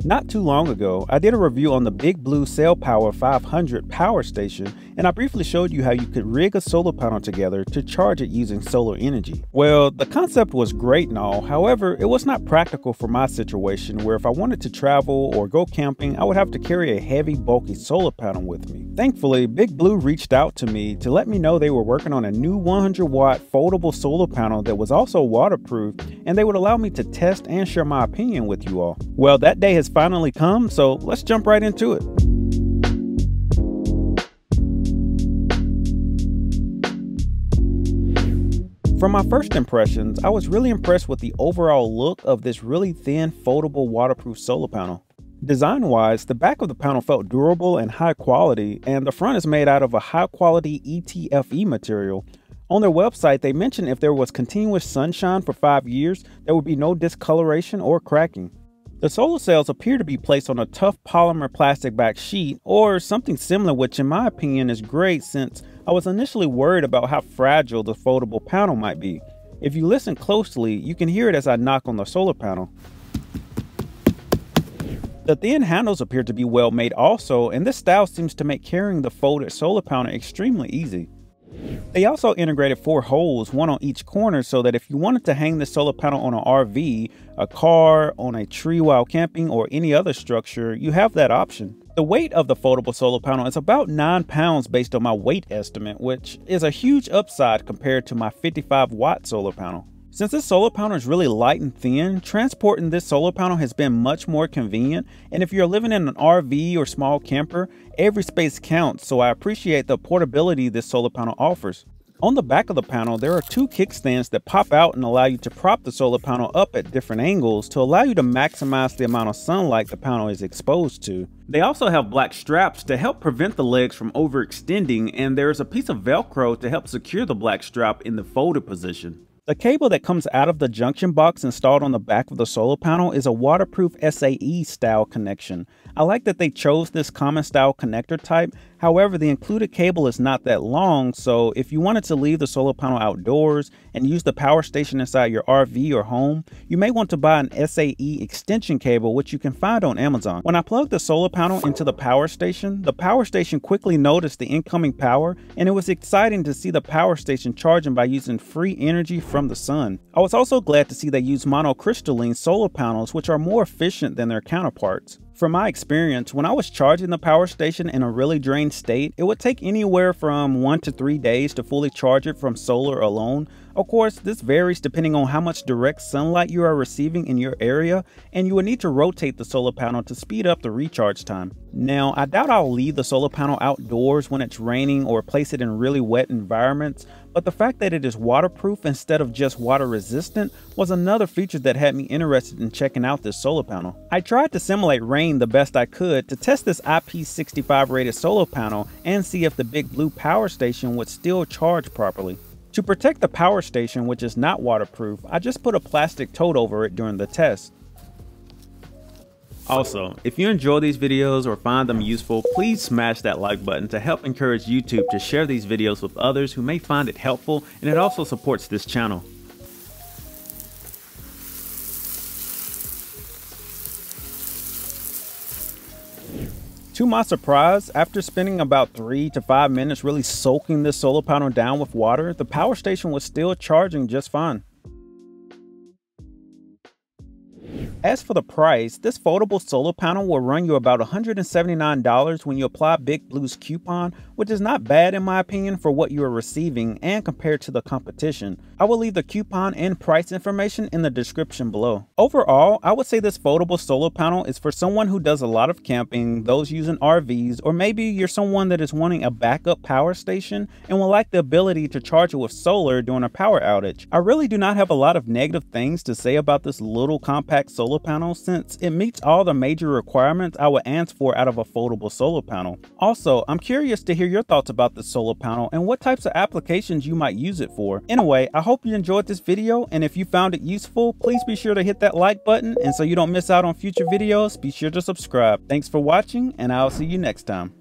Not too long ago, I did a review on the BigBlue SolarPowa100 power station, and I briefly showed you how you could rig a solar panel together to charge it using solar energy. Well, the concept was great and all, however, it was not practical for my situation where if I wanted to travel or go camping, I would have to carry a heavy, bulky solar panel with me. Thankfully, BigBlue reached out to me to let me know they were working on a new 100-watt foldable solar panel that was also waterproof, and they would allow me to test and share my opinion with you all. Well, that day has finally come, so let's jump right into it. From my first impressions, I was really impressed with the overall look of this really thin, foldable, waterproof solar panel. Design-wise, the back of the panel felt durable and high quality, and the front is made out of a high-quality ETFE material. On their website, they mentioned if there was continuous sunshine for 5 years, there would be no discoloration or cracking. The solar cells appear to be placed on a tough polymer plastic back sheet or something similar, which in my opinion is great since I was initially worried about how fragile the foldable panel might be. If you listen closely, you can hear it as I knock on the solar panel. The thin handles appear to be well made also, and this style seems to make carrying the folded solar panel extremely easy. They also integrated 4 holes, one on each corner, so that if you wanted to hang the solar panel on an RV, a car, on a tree while camping, or any other structure, you have that option. The weight of the foldable solar panel is about 9 pounds based on my weight estimate, which is a huge upside compared to my 55-watt solar panel. Since this solar panel is really light and thin, transporting this solar panel has been much more convenient, and if you're living in an RV or small camper, every space counts, so I appreciate the portability this solar panel offers. On the back of the panel, there are 2 kickstands that pop out and allow you to prop the solar panel up at different angles to allow you to maximize the amount of sunlight the panel is exposed to. They also have black straps to help prevent the legs from overextending, and there is a piece of Velcro to help secure the black strap in the folded position. The cable that comes out of the junction box installed on the back of the solar panel is a waterproof SAE style connection. I like that they chose this common style connector type. However, the included cable is not that long, so if you wanted to leave the solar panel outdoors and use the power station inside your RV or home, you may want to buy an SAE extension cable, which you can find on Amazon. When I plugged the solar panel into the power station quickly noticed the incoming power, and it was exciting to see the power station charging by using free energy from the sun. I was also glad to see they use monocrystalline solar panels, which are more efficient than their counterparts. From my experience, when I was charging the power station in a really drained state, it would take anywhere from 1 to 3 days to fully charge it from solar alone. Of course, this varies depending on how much direct sunlight you are receiving in your area, and you will need to rotate the solar panel to speed up the recharge time. Now, I doubt I'll leave the solar panel outdoors when it's raining or place it in really wet environments, but the fact that it is waterproof instead of just water resistant was another feature that had me interested in checking out this solar panel. I tried to simulate rain the best I could to test this IP65 rated solar panel and see if the BigBlue power station would still charge properly. To protect the power station, which is not waterproof, I just put a plastic tote over it during the test. Also, if you enjoy these videos or find them useful, please smash that like button to help encourage YouTube to share these videos with others who may find it helpful, and it also supports this channel. To my surprise, after spending about 3 to 5 minutes really soaking this solar panel down with water, the power station was still charging just fine. As for the price, this foldable solar panel will run you about $179 when you apply BigBlue's coupon, which is not bad in my opinion for what you are receiving and compared to the competition. I will leave the coupon and price information in the description below. Overall, I would say this foldable solar panel is for someone who does a lot of camping, those using RVs, or maybe you're someone that is wanting a backup power station and would like the ability to charge it with solar during a power outage. I really do not have a lot of negative things to say about this little compact solar panel since it meets all the major requirements I would ask for out of a foldable solar panel. Also, I'm curious to hear your thoughts about this solar panel and what types of applications you might use it for. Anyway, I hope you enjoyed this video, and if you found it useful, please be sure to hit that like button, and so you don't miss out on future videos, be sure to subscribe. Thanks for watching, and I'll see you next time.